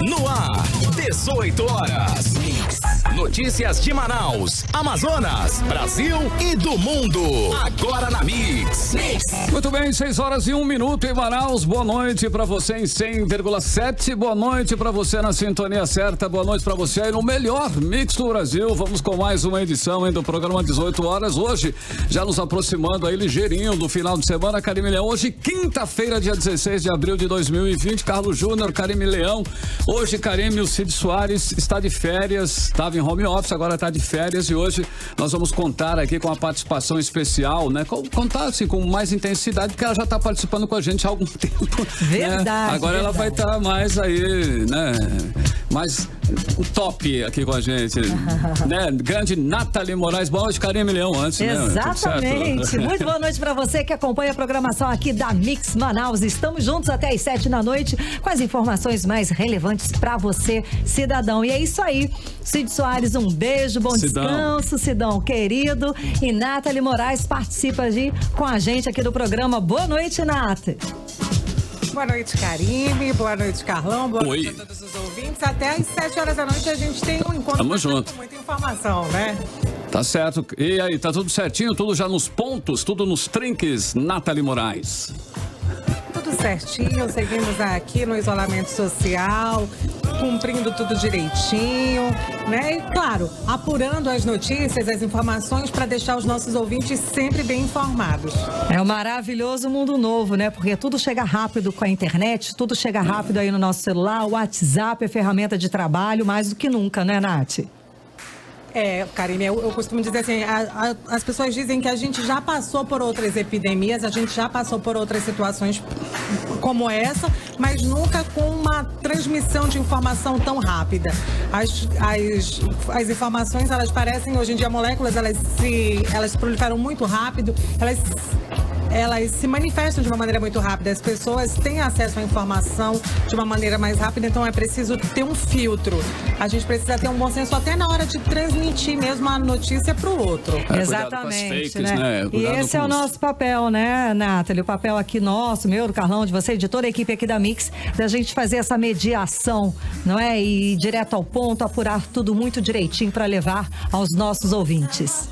No ar, 18 horas. Notícias de Manaus, Amazonas, Brasil e do mundo. Agora na Mix. Muito bem, 6 horas e 1 minuto em Manaus. Boa noite pra você em 100,7. Boa noite pra você na sintonia certa. Boa noite pra você aí no melhor Mix do Brasil. Vamos com mais uma edição do programa 18 horas. Hoje, já nos aproximando aí ligeirinho do final de semana. Carime Leão. Hoje, quinta-feira, dia 16 de abril de 2020. Carlos Júnior, Carime Leão. Hoje, Carime, o Cid Soares está de férias. Estava em home office, agora está de férias. E hoje nós vamos contar aqui com a participação especial, né? Contar assim com mais intensidade, porque ela já está participando com a gente há algum tempo. Verdade. Né? Agora ela vai estar mais aí, né? Mais top aqui com a gente. Né? Grande Nathalie Moraes. Boa noite, Carime Leão, antes. Exatamente. Né? Muito boa noite para você que acompanha a programação aqui da Mix Manaus. Estamos juntos até às 7 da noite com as informações mais relevantes para você, cidadão. E é isso aí. Cid Soares, um beijo, bom descanso, Cidão querido. E Nathalie Moraes participa com a gente aqui do programa. Boa noite, Nath. Boa noite, Carime. Boa noite, Carlão. Boa noite a todos os ouvintes. Até às 7 horas da noite a gente tem um encontro com muita informação, né? Tá certo. E aí, tá tudo certinho? Tudo já nos pontos? Tudo nos trinques, Nathalie Moraes? Tudo certinho. Seguimos aqui no isolamento social, cumprindo tudo direitinho, né? E, claro, apurando as notícias, as informações para deixar os nossos ouvintes sempre bem informados. É um maravilhoso mundo novo, né? Porque tudo chega rápido com a internet, tudo chega rápido aí no nosso celular, o WhatsApp é ferramenta de trabalho mais do que nunca, né, Nath? Carime, eu costumo dizer assim, as pessoas dizem que a gente já passou por outras epidemias, a gente já passou por outras situações como essa, mas nunca com uma transmissão de informação tão rápida. As informações, elas parecem, hoje em dia, moléculas, elas proliferam muito rápido, elas se manifestam de uma maneira muito rápida. As pessoas têm acesso à informação de uma maneira mais rápida, então é preciso ter um filtro. A gente precisa ter um bom senso até na hora de transmitir mesmo a notícia para o outro. Exatamente, fakes, né? E esse é o nosso papel, né, Nathalie? O papel aqui nosso, meu, do Carlão, de você, de toda a equipe aqui da Mix, da gente fazer essa mediação, não é? E ir direto ao ponto, apurar tudo muito direitinho para levar aos nossos ouvintes.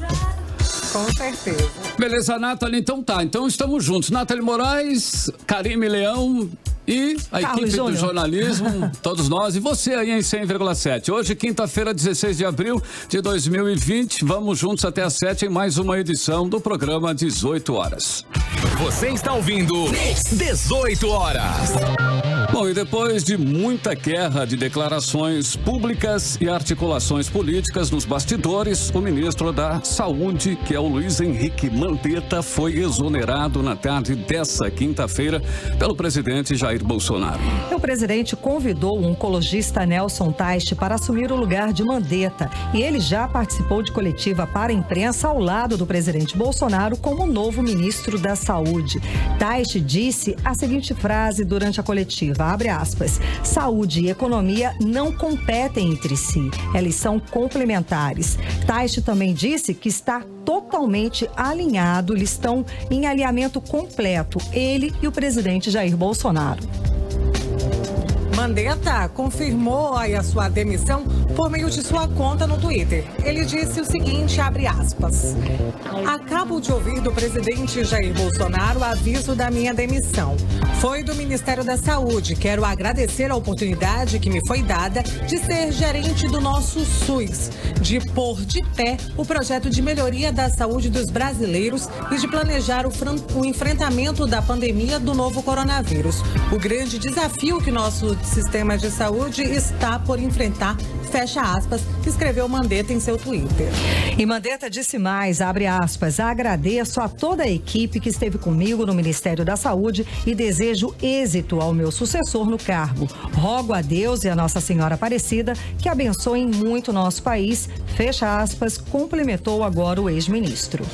Com certeza. Beleza, Nathalie, então tá. Então estamos juntos. Nathalie Moraes, Carime Leão e a Carlos equipe Júnior. do jornalismo, todos nós. E você aí em 100,7. Hoje, quinta-feira, 16 de abril de 2020. Vamos juntos até às 7 em mais uma edição do programa 18 horas. Você está ouvindo 18 horas. Bom, e depois de muita guerra de declarações públicas e articulações políticas nos bastidores, o ministro da Saúde, que é o Luiz Henrique Mandetta, foi exonerado na tarde dessa quinta-feira pelo presidente Jair Bolsonaro. O presidente convidou o oncologista Nelson Teich para assumir o lugar de Mandetta e ele já participou de coletiva para a imprensa ao lado do presidente Bolsonaro como novo ministro da Saúde. Teich disse a seguinte frase durante a coletiva, abre aspas, saúde e economia não competem entre si, elas são complementares. Teich também disse que está totalmente alinhado, eles estão em alinhamento completo, ele e o presidente Jair Bolsonaro. Mandetta confirmou aí a sua demissão por meio de sua conta no Twitter. Ele disse o seguinte, abre aspas, acabo de ouvir do presidente Jair Bolsonaro o aviso da minha demissão. Foi do Ministério da Saúde. Quero agradecer a oportunidade que me foi dada de ser gerente do nosso SUS, de pôr de pé o projeto de melhoria da saúde dos brasileiros e de planejar o enfrentamento da pandemia do novo coronavírus. O grande desafio que nosso sistema de saúde está por enfrentar, fecha aspas, escreveu Mandetta em seu Twitter. E Mandetta disse mais, abre aspas, agradeço a toda a equipe que esteve comigo no Ministério da Saúde e desejo êxito ao meu sucessor no cargo. Rogo a Deus e a Nossa Senhora Aparecida que abençoem muito o nosso país, fecha aspas, complementou agora o ex-ministro.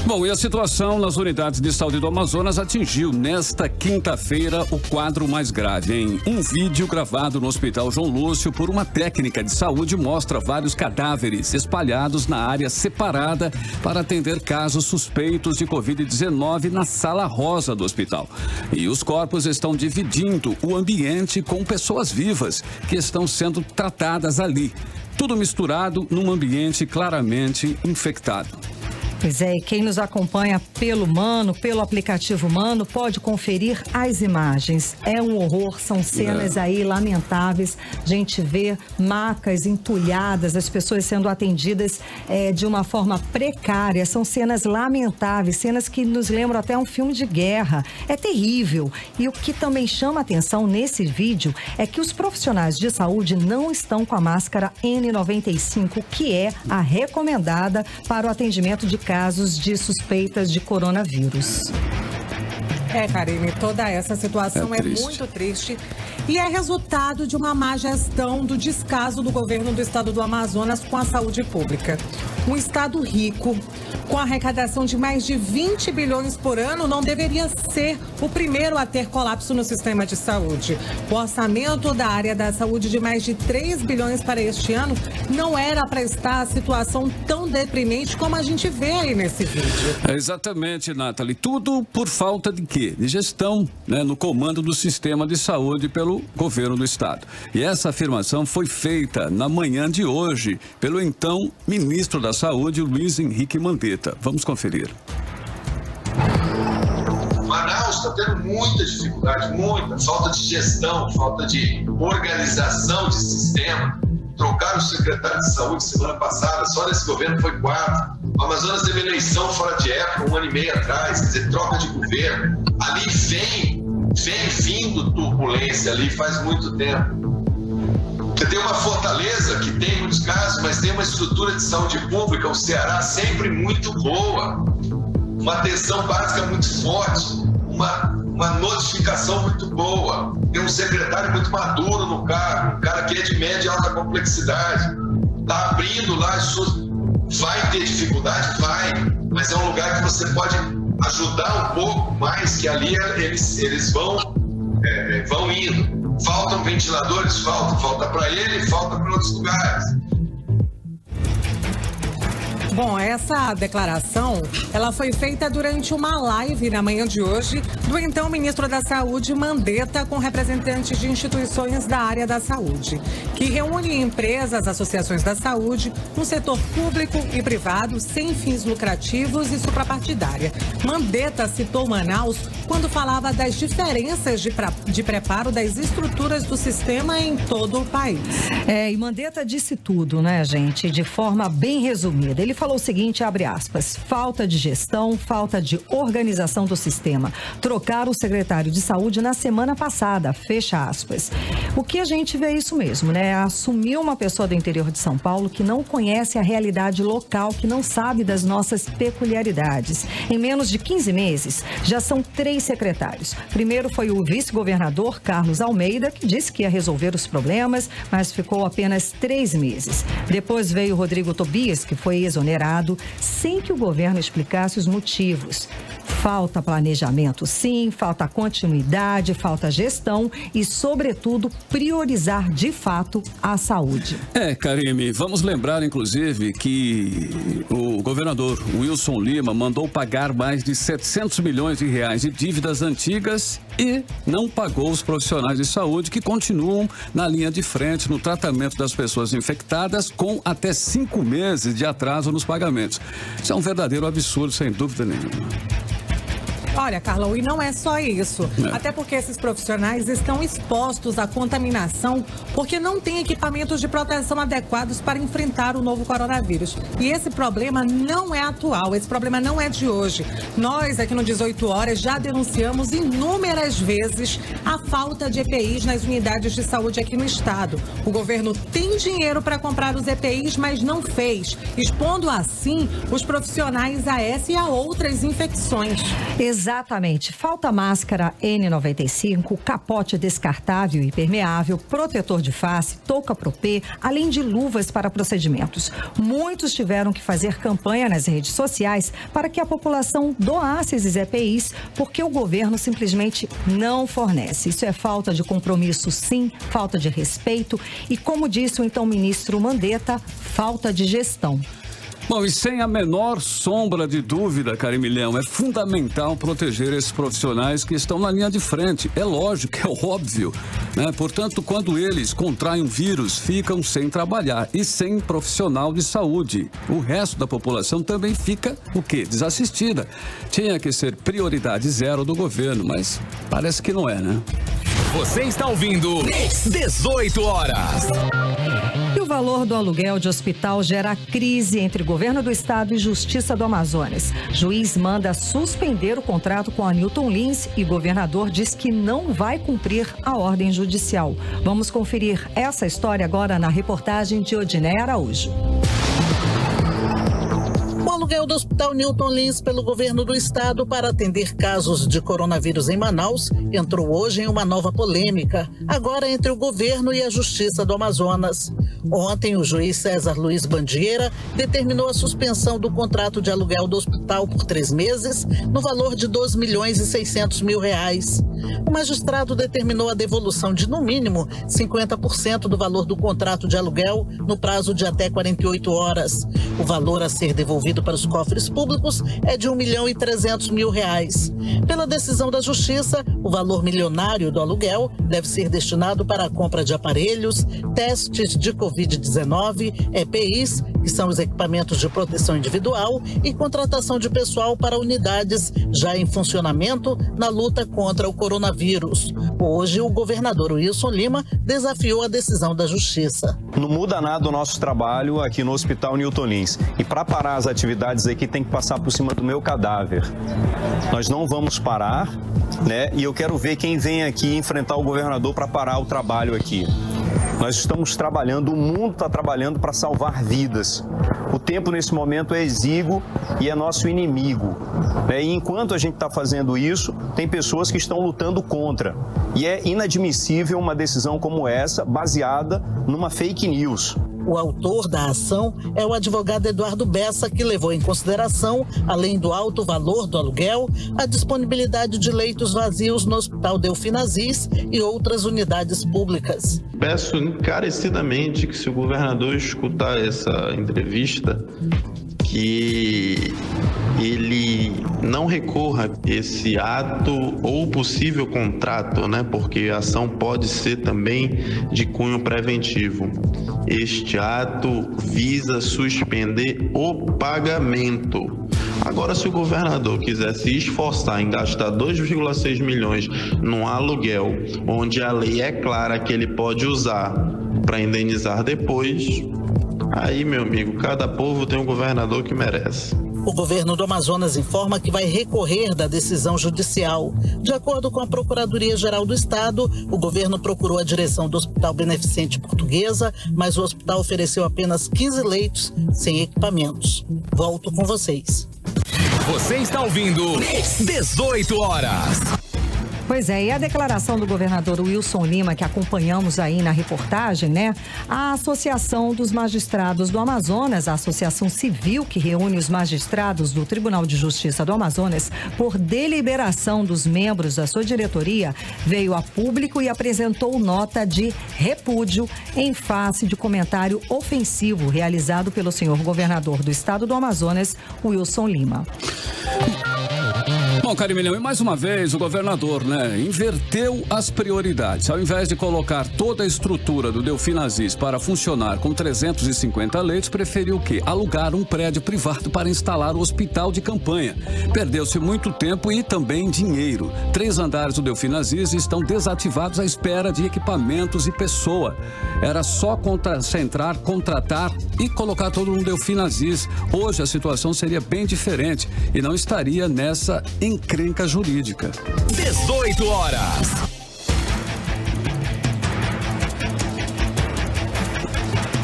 Bom, e a situação nas unidades de saúde do Amazonas atingiu nesta quinta-feira o quadro mais grave. Em um vídeo gravado no Hospital João Lúcio por uma técnica de saúde mostra vários cadáveres espalhados na área separada para atender casos suspeitos de Covid-19 na sala rosa do hospital. E os corpos estão dividindo o ambiente com pessoas vivas que estão sendo tratadas ali. Tudo misturado num ambiente claramente infectado. Pois é, e quem nos acompanha pelo Mano, pelo aplicativo Mano, pode conferir as imagens. É um horror, são cenas aí lamentáveis. A gente vê macas entulhadas, as pessoas sendo atendidas de uma forma precária. São cenas lamentáveis, cenas que nos lembram até um filme de guerra. É terrível. E o que também chama atenção nesse vídeo é que os profissionais de saúde não estão com a máscara N95, que é a recomendada para o atendimento de casos de suspeitas de coronavírus. Karine, toda essa situação é muito triste e é resultado de uma má gestão do descaso do governo do estado do Amazonas com a saúde pública. Um estado rico, com arrecadação de mais de 20 bilhões por ano, não deveria ser o primeiro a ter colapso no sistema de saúde. O orçamento da área da saúde de mais de 3 bilhões para este ano não era para estar a situação tão deprimente como a gente vê aí nesse vídeo. Exatamente, Nathalie. Tudo por falta de quê? De gestão, no comando do sistema de saúde pelo governo do estado. E essa afirmação foi feita na manhã de hoje pelo então ministro da Saúde, Luiz Henrique Mandetta. Vamos conferir. Manaus está tendo muita dificuldade, muita falta de gestão, falta de organização de sistema. Trocaram o secretário de saúde semana passada, só nesse governo foi 4. O Amazonas teve eleição fora de época, 1 ano e meio atrás, quer dizer, troca de governo. Ali vem vindo turbulência ali faz muito tempo. Você tem uma fortaleza que tem muitos casos, mas tem uma estrutura de saúde pública, o Ceará sempre muito boa, uma atenção básica muito forte, uma notificação muito boa, tem um secretário muito maduro no cargo, um cara que é de média e alta complexidade, está abrindo lá as suas... Vai ter dificuldade? Vai, mas é um lugar que você pode ajudar um pouco mais, que ali eles vão indo. Faltam ventiladores? Falta para ele, falta para outros lugares. Bom, essa declaração, ela foi feita durante uma live na manhã de hoje do então ministro da Saúde, Mandetta, com representantes de instituições da área da saúde, que reúne empresas, associações da saúde, um setor público e privado, sem fins lucrativos e suprapartidária. Mandetta citou Manaus quando falava das diferenças de preparo das estruturas do sistema em todo o país. E Mandetta disse tudo, né, gente, de forma bem resumida. Ele falou o seguinte, abre aspas, falta de gestão, falta de organização do sistema. Trocaram o secretário de saúde na semana passada, fecha aspas. O que a gente vê é isso mesmo, né? Assumiu uma pessoa do interior de São Paulo que não conhece a realidade local, que não sabe das nossas peculiaridades. Em menos de 15 meses, já são 3 secretários. Primeiro foi o vice-governador Carlos Almeida, que disse que ia resolver os problemas, mas ficou apenas 3 meses. Depois veio o Rodrigo Tobias, que foi exonerado sem que o governo explicasse os motivos. Falta planejamento, sim, falta continuidade, falta gestão e, sobretudo, priorizar de fato a saúde. Karime, vamos lembrar, inclusive, que o governador Wilson Lima mandou pagar mais de 700 milhões de reais de dívidas antigas e não pagou os profissionais de saúde que continuam na linha de frente no tratamento das pessoas infectadas com até 5 meses de atraso nos pagamentos. Isso é um verdadeiro absurdo, sem dúvida nenhuma. Olha, Carlão, e não é só isso. Até porque esses profissionais estão expostos à contaminação porque não têm equipamentos de proteção adequados para enfrentar o novo coronavírus. E esse problema não é atual, esse problema não é de hoje. Nós, aqui no 18 Horas, já denunciamos inúmeras vezes a falta de EPIs nas unidades de saúde aqui no estado. O governo tem dinheiro para comprar os EPIs, mas não fez, expondo assim os profissionais a essa e a outras infecções. Exatamente. Falta máscara N95, capote descartável e impermeável, protetor de face, touca propê, além de luvas para procedimentos. Muitos tiveram que fazer campanha nas redes sociais para que a população doasse esses EPIs, porque o governo simplesmente não fornece. Isso é falta de compromisso, sim, falta de respeito e, como disse o então ministro Mandetta, falta de gestão. Bom, e sem a menor sombra de dúvida, Carimilhão, é fundamental proteger esses profissionais que estão na linha de frente. É lógico, é óbvio, né? Portanto, quando eles contraem um vírus, ficam sem trabalhar e sem profissional de saúde. O resto da população também fica, o quê? Desassistida. Tinha que ser prioridade zero do governo, mas parece que não é, né? Você está ouvindo 18 horas. E o valor do aluguel de hospital gera crise entre governo do estado e Justiça do Amazonas. Juiz manda suspender o contrato com a Newton Lins e governador diz que não vai cumprir a ordem judicial. Vamos conferir essa história agora na reportagem de Odiné Araújo. O aluguel do Hospital Newton Lins pelo governo do estado para atender casos de coronavírus em Manaus entrou hoje em uma nova polêmica, agora entre o governo e a Justiça do Amazonas. Ontem, o juiz César Luiz Bandieira determinou a suspensão do contrato de aluguel do hospital por 3 meses, no valor de R$2.600.000. O magistrado determinou a devolução de, no mínimo, 50% do valor do contrato de aluguel no prazo de até 48 horas. O valor a ser devolvido para os cofres públicos é de R$1.300.000. Pela decisão da Justiça, o valor milionário do aluguel deve ser destinado para a compra de aparelhos, testes de Covid-19, EPIs, que são os equipamentos de proteção individual, e contratação de pessoal para unidades já em funcionamento na luta contra o coronavírus. Hoje, o governador Wilson Lima desafiou a decisão da Justiça. Não muda nada o nosso trabalho aqui no Hospital Newton Lins. E para parar as atividades aqui tem que passar por cima do meu cadáver. Nós não vamos parar, né? E eu quero ver quem vem aqui enfrentar o governador para parar o trabalho aqui. Nós estamos trabalhando, o mundo está trabalhando para salvar vidas. O tempo nesse momento é exíguo e é nosso inimigo. E enquanto a gente está fazendo isso, tem pessoas que estão lutando contra. E é inadmissível uma decisão como essa, baseada numa fake news. O autor da ação é o advogado Eduardo Bessa, que levou em consideração, além do alto valor do aluguel, a disponibilidade de leitos vazios no Hospital Delfim Aziz e outras unidades públicas. Peço encarecidamente que, se o governador escutar essa entrevista, que ele não recorra a esse ato ou possível contrato, né? Porque a ação pode ser também de cunho preventivo. Este ato visa suspender o pagamento. Agora, se o governador quiser se esforçar em gastar 2,6 milhões num aluguel, onde a lei é clara que ele pode usar para indenizar depois, aí, meu amigo, cada povo tem um governador que merece. O governo do Amazonas informa que vai recorrer da decisão judicial. De acordo com a Procuradoria-Geral do Estado, o governo procurou a direção do Hospital Beneficente Portuguesa, mas o hospital ofereceu apenas 15 leitos sem equipamentos. Volto com vocês. Você está ouvindo 18 horas. Pois é, e a declaração do governador Wilson Lima, que acompanhamos aí na reportagem, né? A Associação dos Magistrados do Amazonas, a associação civil que reúne os magistrados do Tribunal de Justiça do Amazonas, por deliberação dos membros da sua diretoria, veio a público e apresentou nota de repúdio em face de comentário ofensivo realizado pelo senhor governador do estado do Amazonas, Wilson Lima. Bom, Carimilhão, e mais uma vez o governador, né, inverteu as prioridades. Ao invés de colocar toda a estrutura do Delfim Aziz para funcionar com 350 leitos, preferiu o quê? Alugar um prédio privado para instalar o hospital de campanha. Perdeu-se muito tempo e também dinheiro. 3 andares do Delfim Aziz estão desativados à espera de equipamentos e pessoa. Era só concentrar, contratar e colocar todo no Delfim Aziz. Hoje a situação seria bem diferente e não estaria nessa encrenca jurídica. 18 horas.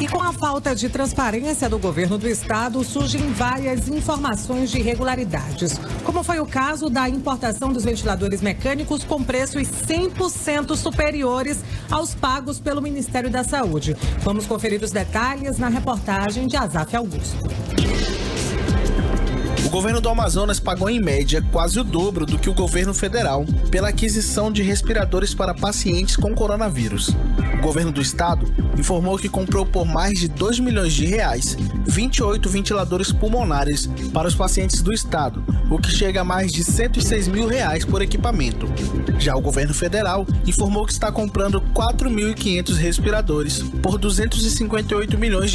E com a falta de transparência do governo do estado, surgem várias informações de irregularidades, como foi o caso da importação dos ventiladores mecânicos com preços 100% superiores aos pagos pelo Ministério da Saúde. Vamos conferir os detalhes na reportagem de Azaf Augusto. O governo do Amazonas pagou em média quase o dobro do que o governo federal pela aquisição de respiradores para pacientes com coronavírus. O governo do estado informou que comprou por mais de R$2 milhões 28 ventiladores pulmonares para os pacientes do estado, o que chega a mais de R$106 mil por equipamento. Já o governo federal informou que está comprando 4.500 respiradores por R$258 milhões,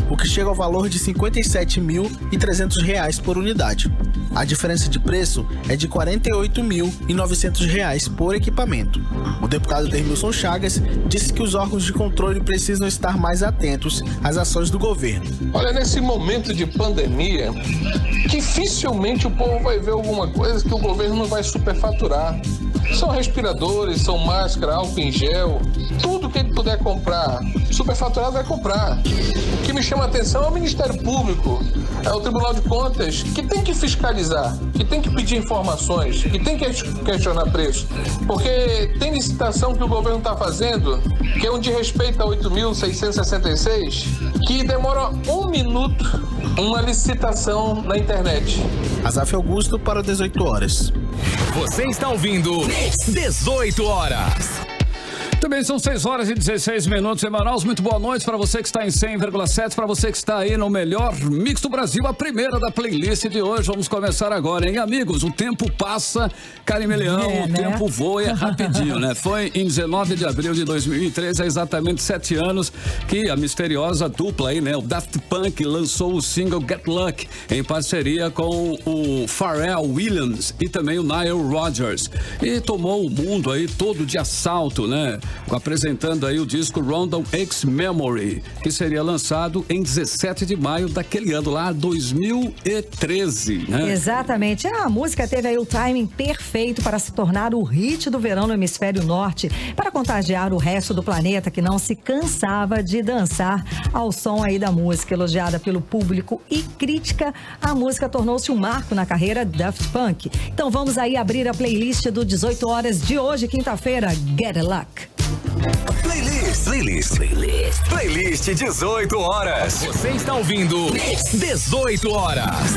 o que chega ao valor de R$57.300 por unidade. A diferença de preço é de R$48.900 por equipamento. O deputado Dermilson Chagas disse que os órgãos de controle precisam estar mais atentos às ações do governo. Olha, nesse momento de pandemia, dificilmente o povo vai ver alguma coisa que o governo não vai superfaturar. São respiradores, são máscara, álcool em gel, tudo que ele puder comprar, superfaturado vai comprar. O que me chama a atenção é o Ministério Público, é o Tribunal de Contas, que tem que fiscalizar, que tem que pedir informações, que tem que questionar preço. Porque tem licitação que o governo está fazendo, que é um de respeito a 8.666, que demora 1 minuto uma licitação na internet. Azaf Augusto para 18 horas. Você está ouvindo 18 horas. Também são 6 horas e 16 minutos em Manaus. Muito boa noite para você que está em 100,7, para você que está aí no melhor mix do Brasil, a primeira da playlist de hoje. Vamos começar agora, hein, amigos? O tempo passa, Carimeleão, o tempo voa rapidinho, né? Foi em 19 de abril de 2003, há exatamente 7 anos, que a misteriosa dupla aí, né, o Daft Punk, lançou o single Get Lucky, em parceria com o Pharrell Williams e também o Nile Rodgers. E tomou o mundo aí todo de assalto, né? Apresentando aí o disco Random X Memory, que seria lançado em 17 de maio daquele ano lá, 2013, né? Exatamente. A música teve aí o timing perfeito para se tornar o hit do verão no hemisfério norte, para contagiar o resto do planeta que não se cansava de dançar ao som aí da música. Elogiada pelo público e crítica, a música tornou-se um marco na carreira Daft Punk. Então vamos aí abrir a playlist do 18 horas de hoje, quinta-feira, Get Luck. Playlist 18 horas. Você está ouvindo 18 horas.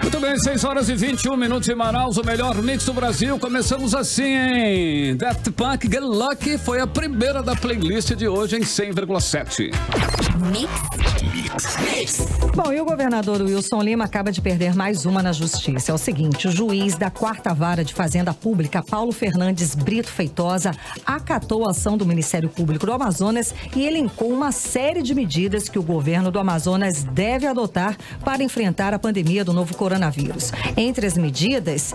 Muito bem, 6 horas e 21 minutos em Manaus, o melhor mix do Brasil. Começamos assim, hein? Daft Punk, Get Lucky, foi a primeira da playlist de hoje em 100,7. Mix. Bom, e o governador Wilson Lima acaba de perder mais uma na justiça. É o seguinte, o juiz da 4ª Vara de Fazenda Pública, Paulo Fernandes Brito Feitosa, acatou a ação do Ministério Público do Amazonas e elencou uma série de medidas que o governo do Amazonas deve adotar para enfrentar a pandemia do novo coronavírus. Entre as medidas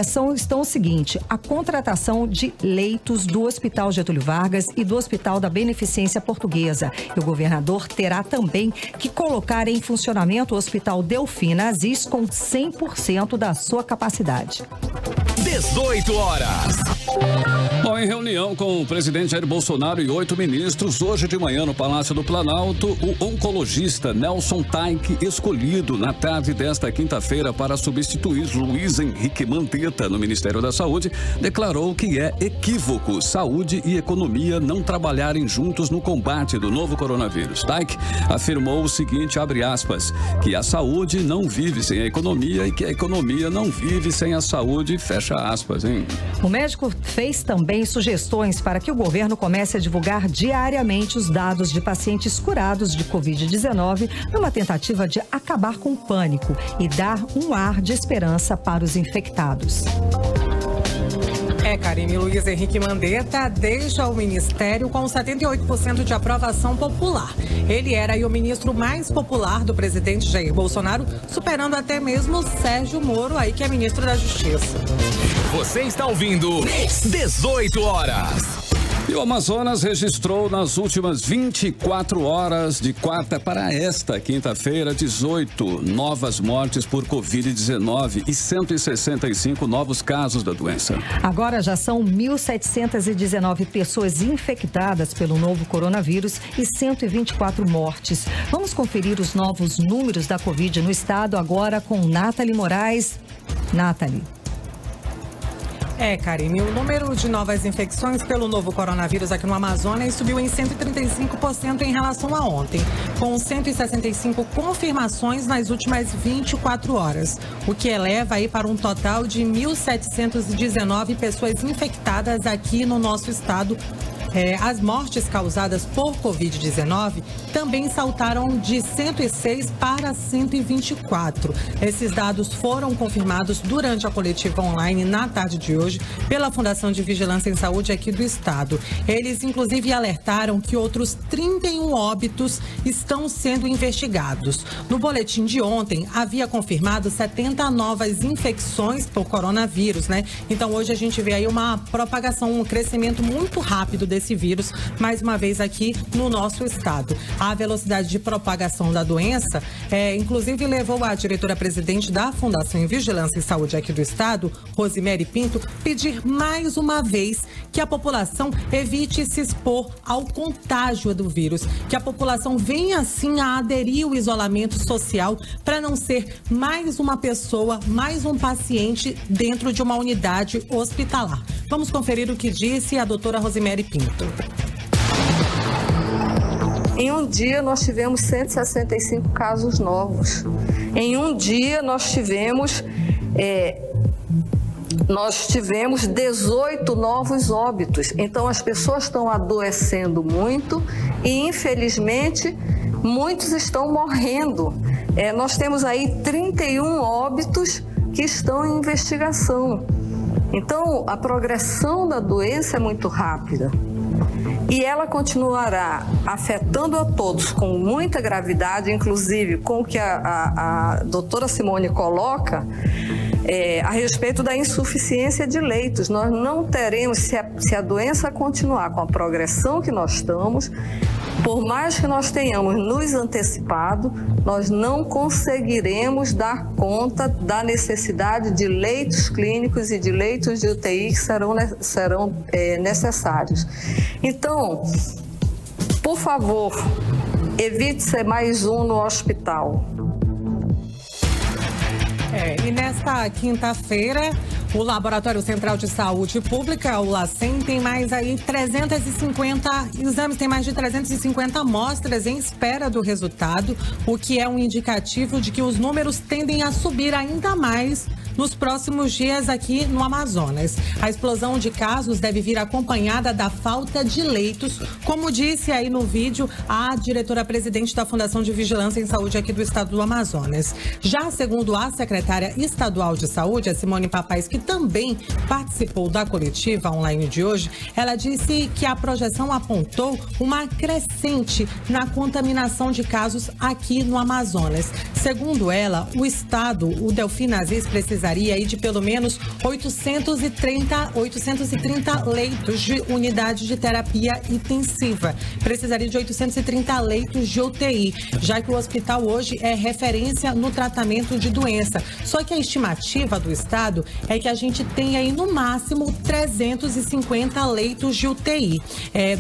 estão o seguinte, a contratação de leitos do Hospital Getúlio Vargas e do Hospital da Beneficência Portuguesa. E o governador terá também que colocar em funcionamento o Hospital Delfina Aziz com 100% da sua capacidade. 18 horas. Bom, em reunião com o presidente Jair Bolsonaro e 8 ministros, hoje de manhã no Palácio do Planalto, o oncologista Nelson Taik, escolhido na tarde desta quinta-feira para substituir Luiz Henrique Mandetta no Ministério da Saúde, declarou que é equívoco saúde e economia não trabalharem juntos no combate do novo coronavírus. Taik afirmou o seguinte, abre aspas, que a saúde não vive sem a economia e que a economia não vive sem a saúde, fecha aspas, hein? O médico fez também sugestões para que o governo comece a divulgar diariamente os dados de pacientes curados de Covid-19 numa tentativa de acabar com o pânico e dar um ar de esperança para os infectados. Karine, Luiz Henrique Mandetta deixa o ministério com 78% de aprovação popular. Ele era o ministro mais popular do presidente Jair Bolsonaro, superando até mesmo Sérgio Moro, aí que é ministro da Justiça. Você está ouvindo 18 horas. E o Amazonas registrou nas últimas 24 horas de quarta para esta quinta-feira 18 novas mortes por Covid-19 e 165 novos casos da doença. Agora já são 1.719 pessoas infectadas pelo novo coronavírus e 124 mortes. Vamos conferir os novos números da Covid no estado agora com Nathalie Moraes. Nathalie. Karine, o número de novas infecções pelo novo coronavírus aqui no Amazonas subiu em 135% em relação a ontem, com 165 confirmações nas últimas 24 horas, o que eleva aí para um total de 1.719 pessoas infectadas aqui no nosso estado. As mortes causadas por Covid-19 também saltaram de 106 para 124. Esses dados foram confirmados durante a coletiva online na tarde de hoje pela Fundação de Vigilância em Saúde aqui do estado. Eles, inclusive, alertaram que outros 31 óbitos estão sendo investigados. No boletim de ontem, havia confirmado 70 novas infecções por coronavírus, né? Então, hoje a gente vê aí uma propagação, um crescimento muito rápido desse vírus, mais uma vez aqui no nosso estado. A velocidade de propagação da doença, inclusive levou a diretora-presidente da Fundação em Vigilância em Saúde aqui do estado, Rosemary Pinto, pedir mais uma vez que a população evite se expor ao contágio do vírus, que a população venha assim a aderir ao isolamento social para não ser mais uma pessoa, mais um paciente dentro de uma unidade hospitalar. Vamos conferir o que disse a doutora Rosemary Pinto. Em um dia nós tivemos 165 casos novos. Em um dia nós tivemos 18 novos óbitos. Então as pessoas estão adoecendo muito e infelizmente muitos estão morrendo. Nós temos aí 31 óbitos que estão em investigação. Então a progressão da doença é muito rápida. E ela continuará afetando a todos com muita gravidade, inclusive com o que a doutora Simone coloca a respeito da insuficiência de leitos. Nós não teremos, se a doença continuar com a progressão que nós estamos, por mais que nós tenhamos nos antecipado, nós não conseguiremos dar conta da necessidade de leitos clínicos e de leitos de UTI que serão necessários. Então, por favor, evite ser mais um no hospital. E nesta quinta-feira, o Laboratório Central de Saúde Pública, o LACEN, tem mais aí 350 exames, tem mais de 350 amostras em espera do resultado, o que é um indicativo de que os números tendem a subir ainda mais nos próximos dias aqui no Amazonas. A explosão de casos deve vir acompanhada da falta de leitos, como disse aí no vídeo a diretora-presidente da Fundação de Vigilância em Saúde aqui do estado do Amazonas. Já segundo a secretária estadual de saúde, a Simone Papais, que também participou da coletiva online de hoje, ela disse que a projeção apontou uma crescente na contaminação de casos aqui no Amazonas. Segundo ela, o estado, o Delfim Aziz, precisaria aí de pelo menos 830 leitos de unidade de terapia intensiva. Precisaria de 830 leitos de UTI, já que o hospital hoje é referência no tratamento de doença. Só que a estimativa do estado é que a gente tem aí no máximo 350 leitos de UTI.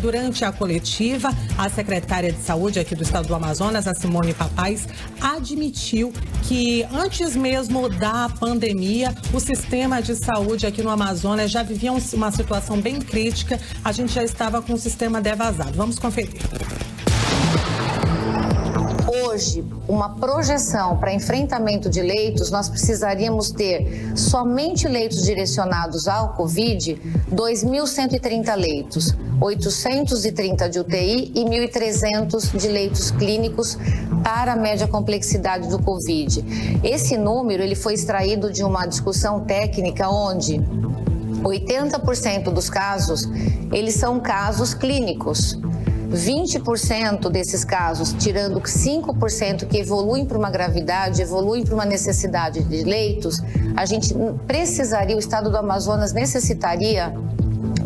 Durante a coletiva, a secretária de saúde aqui do estado do Amazonas, a Simone Papais, admitiu que antes mesmo da pandemia, o sistema de saúde aqui no Amazonas já vivia uma situação bem crítica, a gente já estava com o sistema devasado. Vamos conferir. Hoje, uma projeção para enfrentamento de leitos, nós precisaríamos ter somente leitos direcionados ao Covid, 2.130 leitos, 830 de UTI e 1.300 de leitos clínicos para a média complexidade do Covid. Esse número ele foi extraído de uma discussão técnica onde 80% dos casos, eles são casos clínicos. 20% desses casos, tirando 5% que evoluem para uma gravidade, evoluem para uma necessidade de leitos, a gente precisaria, o estado do Amazonas necessitaria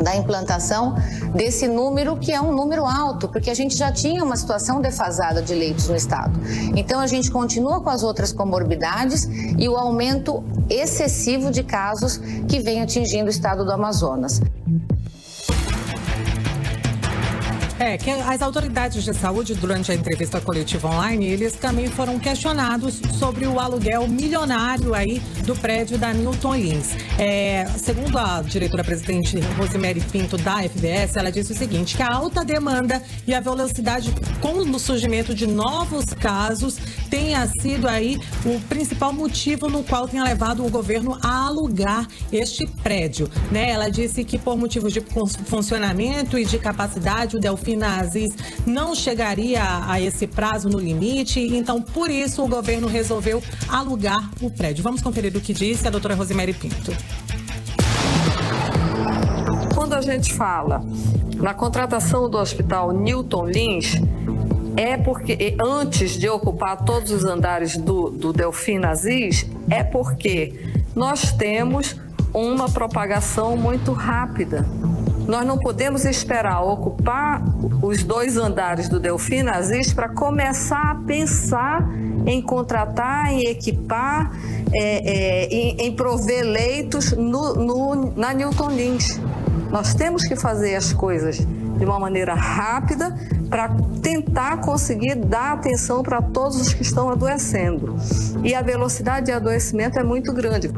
da implantação desse número, que é um número alto, porque a gente já tinha uma situação defasada de leitos no estado. Então, a gente continua com as outras comorbidades e o aumento excessivo de casos que vem atingindo o estado do Amazonas. Que as autoridades de saúde, durante a entrevista coletiva online, eles também foram questionados sobre o aluguel milionário aí do prédio da Newton Lins. Segundo a diretora-presidente Rosemary Pinto da FDS, ela disse o seguinte, que a alta demanda e a velocidade com o surgimento de novos casos tenha sido aí o principal motivo no qual tenha levado o governo a alugar este prédio, né? Ela disse que por motivos de funcionamento e de capacidade, o Delfina Aziz não chegaria a esse prazo no limite, então por isso o governo resolveu alugar o prédio. Vamos conferir o que disse a doutora Rosemary Pinto. Quando a gente fala na contratação do Hospital Newton Lins, é porque antes de ocupar todos os andares do Delfina Aziz, é porque nós temos uma propagação muito rápida. Nós não podemos esperar ocupar os 2 andares do Delfina Aziz para começar a pensar em contratar, em equipar, em prover leitos na Newton Lins. Nós temos que fazer as coisas de uma maneira rápida para tentar conseguir dar atenção para todos os que estão adoecendo. E a velocidade de adoecimento é muito grande.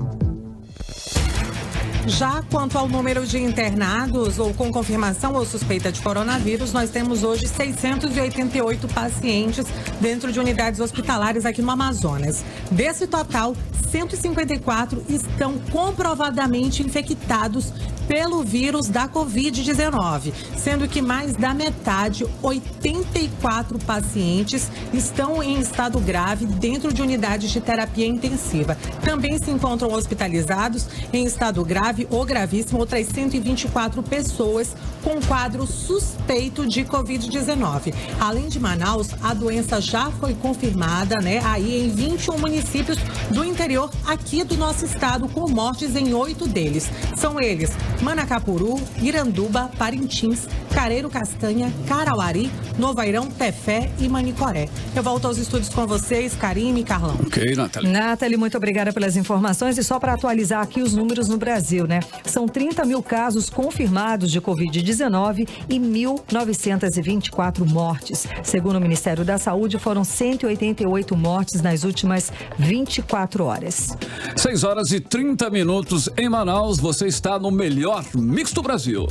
Já quanto ao número de internados ou com confirmação ou suspeita de coronavírus, nós temos hoje 688 pacientes dentro de unidades hospitalares aqui no Amazonas. Desse total, 154 estão comprovadamente infectados pelo vírus da Covid-19, sendo que mais da metade, 84 pacientes, estão em estado grave dentro de unidades de terapia intensiva. Também se encontram hospitalizados em estado grave ou gravíssimo outras 124 pessoas com quadro suspeito de Covid-19. Além de Manaus, a doença já foi confirmada, aí em 21 municípios do interior aqui do nosso estado, com mortes em 8 deles. São eles Manacapuru, Iranduba, Parintins, Careiro Castanha, Carauari, Novo Airão, Tefé e Manicoré. Eu volto aos estúdios com vocês, Karime e Carlão. Ok, Nathalie. Nathalie, muito obrigada pelas informações. E só para atualizar aqui os números no Brasil, São 30 mil casos confirmados de Covid-19 e 1.924 mortes. Segundo o Ministério da Saúde, foram 188 mortes nas últimas 24 horas. 6 horas e 30 minutos em Manaus. Você está no melhor Mix do Brasil.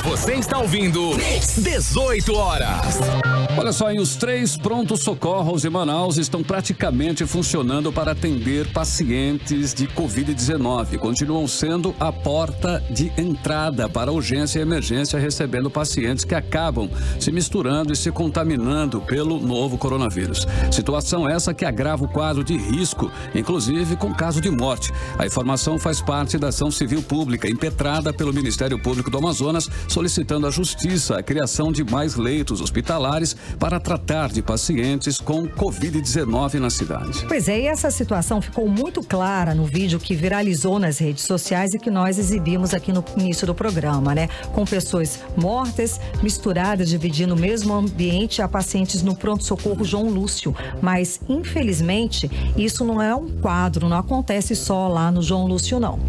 Você está ouvindo 18 horas. Olha só, os 3 prontos-socorros de Manaus estão praticamente funcionando para atender pacientes de Covid-19. Continuam sendo a porta de entrada para urgência e emergência, recebendo pacientes que acabam se misturando e se contaminando pelo novo coronavírus. Situação essa que agrava o quadro de risco, inclusive com caso de morte. A informação faz parte da ação civil pública impetrada pelo Ministério Público do Amazonas, solicitando à Justiça a criação de mais leitos hospitalares para tratar de pacientes com Covid-19 na cidade. Pois é, e essa situação ficou muito clara no vídeo que viralizou nas redes sociais e que nós exibimos aqui no início do programa, Com pessoas mortas, misturadas, dividindo o mesmo ambiente a pacientes no pronto-socorro João Lúcio. Mas, infelizmente, isso não é um quadro, não acontece só lá no João Lúcio, não.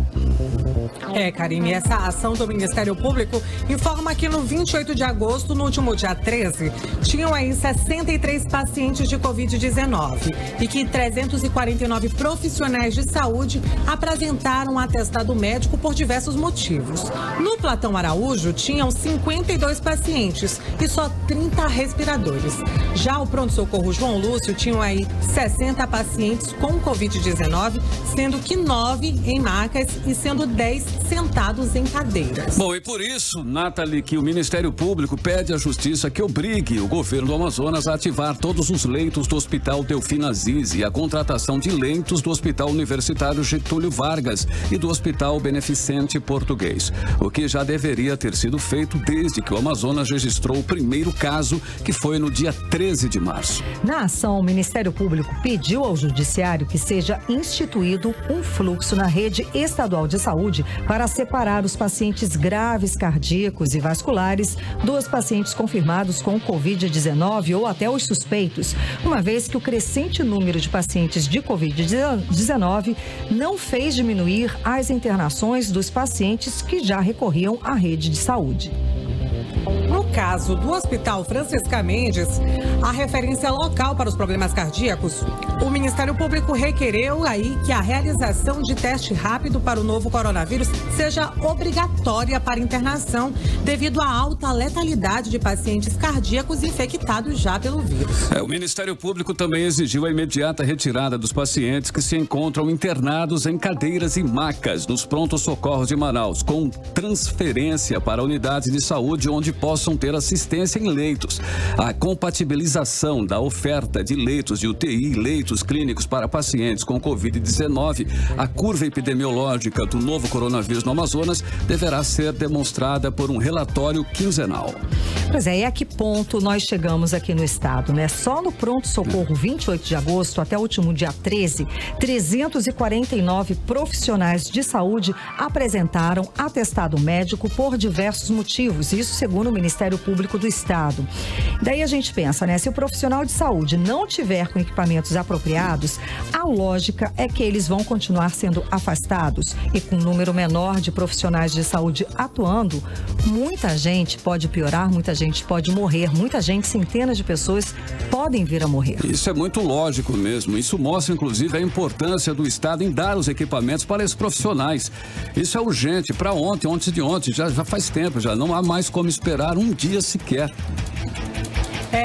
Karine, essa ação do Ministério Público informa que no 28 de agosto, no último dia 13, tinham aí 63 pacientes de Covid-19 e que 349 profissionais de saúde apresentaram atestado médico por diversos motivos. No Platão Araújo, tinham 52 pacientes e só 30 respiradores. Já o pronto-socorro João Lúcio tinham aí 60 pacientes com Covid-19, sendo que 9 em macas e sendo 10 sentados em cadeiras. Bom, e por isso, Nathalie, que o Ministério Público pede à Justiça que obrigue o governo do Amazonas a ativar todos os leitos do Hospital Delfina Aziz e a contratação de leitos do Hospital Universitário Getúlio Vargas e do Hospital Beneficente Português, o que já deveria ter sido feito desde que o Amazonas registrou o primeiro caso, que foi no dia 13 de março. Na ação, o Ministério Público pediu ao Judiciário que seja instituído um fluxo na rede estadual de saúde para separar os pacientes graves cardíacos e vasculares dos pacientes confirmados com Covid-19 ou até os suspeitos, uma vez que o crescente número de pacientes de Covid-19 não fez diminuir as internações dos pacientes que já recorriam à rede de saúde. No caso do Hospital Francisca Mendes, a referência local para os problemas cardíacos, o Ministério Público requereu aí que a realização de teste rápido para o novo coronavírus seja obrigatória para internação, devido à alta letalidade de pacientes cardíacos infectados já pelo vírus. O Ministério Público também exigiu a imediata retirada dos pacientes que se encontram internados em cadeiras e macas nos prontos-socorros de Manaus, com transferência para unidades de saúde onde possam ter assistência em leitos. A compatibilização da oferta de leitos de UTI e leitos clínicos para pacientes com Covid-19, a curva epidemiológica do novo coronavírus no Amazonas deverá ser demonstrada por um relatório quinzenal. Pois é, e a que ponto nós chegamos aqui no estado, né? Só no pronto-socorro 28 de agosto até o último dia 13, 349 profissionais de saúde apresentaram atestado médico por diversos motivos, isso segundo o Ministério Público do Estado. Daí a gente pensa, né? Se o profissional de saúde não tiver com equipamentos apropriados, a lógica é que eles vão continuar sendo afastados, e com um número menor de profissionais de saúde atuando, muita gente pode piorar, muita gente pode morrer, muita gente, centenas de pessoas podem vir a morrer. Isso é muito lógico mesmo. Isso mostra, inclusive, a importância do Estado em dar os equipamentos para esses profissionais. Isso é urgente. Para ontem, antes de ontem, já faz tempo, já não há mais como esperar um dia sequer.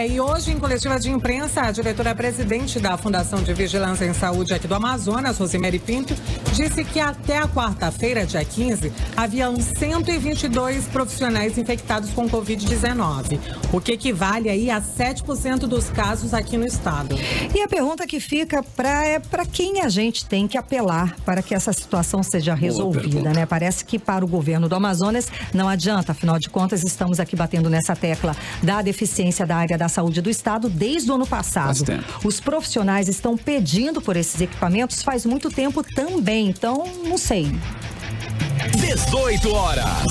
E hoje, em coletiva de imprensa, a diretora-presidente da Fundação de Vigilância em Saúde aqui do Amazonas, Rosemary Pinto, disse que até a quarta-feira, dia 15, haviam 122 profissionais infectados com Covid-19, o que equivale aí a 7% dos casos aqui no estado. E a pergunta que fica para quem a gente tem que apelar para que essa situação seja resolvida, né? Parece que para o governo do Amazonas não adianta, afinal de contas, estamos aqui batendo nessa tecla da deficiência da área da saúde do estado desde o ano passado. Os profissionais estão pedindo por esses equipamentos faz muito tempo também, então não sei. 18 horas.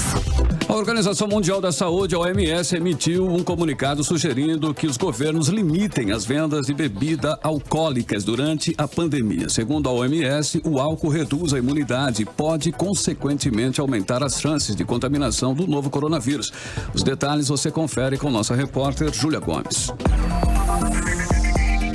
A Organização Mundial da Saúde, a OMS, emitiu um comunicado sugerindo que os governos limitem as vendas de bebidas alcoólicas durante a pandemia. Segundo a OMS, o álcool reduz a imunidade e pode, consequentemente, aumentar as chances de contaminação do novo coronavírus. Os detalhes você confere com nossa repórter Júlia Gomes.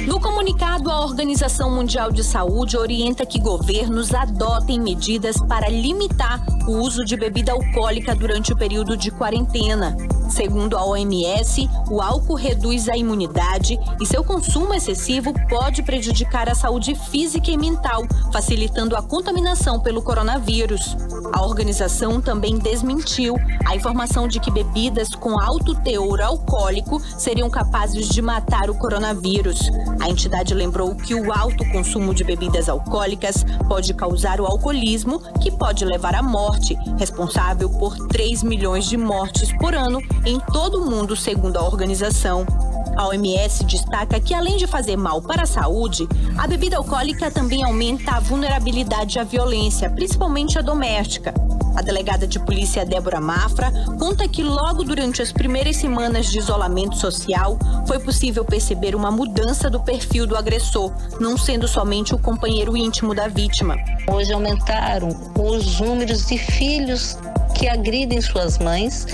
No comunicado, a Organização Mundial de Saúde orienta que governos adotem medidas para limitar o uso de bebida alcoólica durante o período de quarentena. Segundo a OMS, o álcool reduz a imunidade e seu consumo excessivo pode prejudicar a saúde física e mental, facilitando a contaminação pelo coronavírus. A organização também desmentiu a informação de que bebidas com alto teor alcoólico seriam capazes de matar o coronavírus. A entidade lembrou que o alto consumo de bebidas alcoólicas pode causar o alcoolismo, que pode levar à morte, responsável por 3 milhões de mortes por ano em todo o mundo, segundo a organização. A OMS destaca que, além de fazer mal para a saúde, a bebida alcoólica também aumenta a vulnerabilidade à violência, principalmente a doméstica. A delegada de polícia Débora Mafra conta que logo durante as primeiras semanas de isolamento social foi possível perceber uma mudança do perfil do agressor, não sendo somente o companheiro íntimo da vítima. Hoje aumentaram os números de filhos que agridem suas mães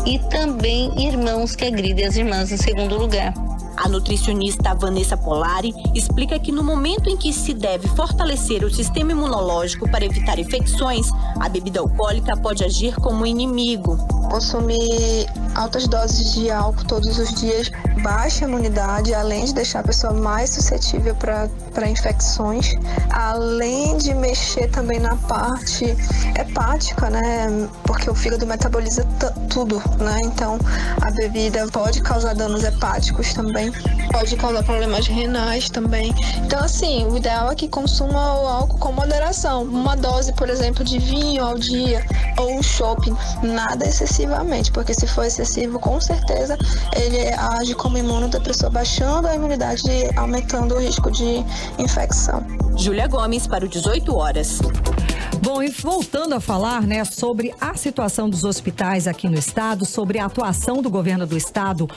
e também irmãos que agridem as irmãs em segundo lugar. A nutricionista Vanessa Polari explica que no momento em que se deve fortalecer o sistema imunológico para evitar infecções, a bebida alcoólica pode agir como inimigo. Consumir altas doses de álcool todos os dias baixa a imunidade, além de deixar a pessoa mais suscetível para infecções, além de mexer também na parte hepática, né? Porque o fígado metaboliza tudo, né? Então a bebida pode causar danos hepáticos também, pode causar problemas renais também. Então, assim, o ideal é que consuma o álcool com moderação. Uma dose, por exemplo, de vinho ao dia ou um chopp, nada excessivamente, porque se for excessivo, com certeza ele age como imunodepressor, baixando a imunidade e aumentando o risco de infecção. Júlia Gomes para o 18 horas. Bom, e voltando a falar, né, sobre a situação dos hospitais aqui no estado, sobre a atuação do governo do estado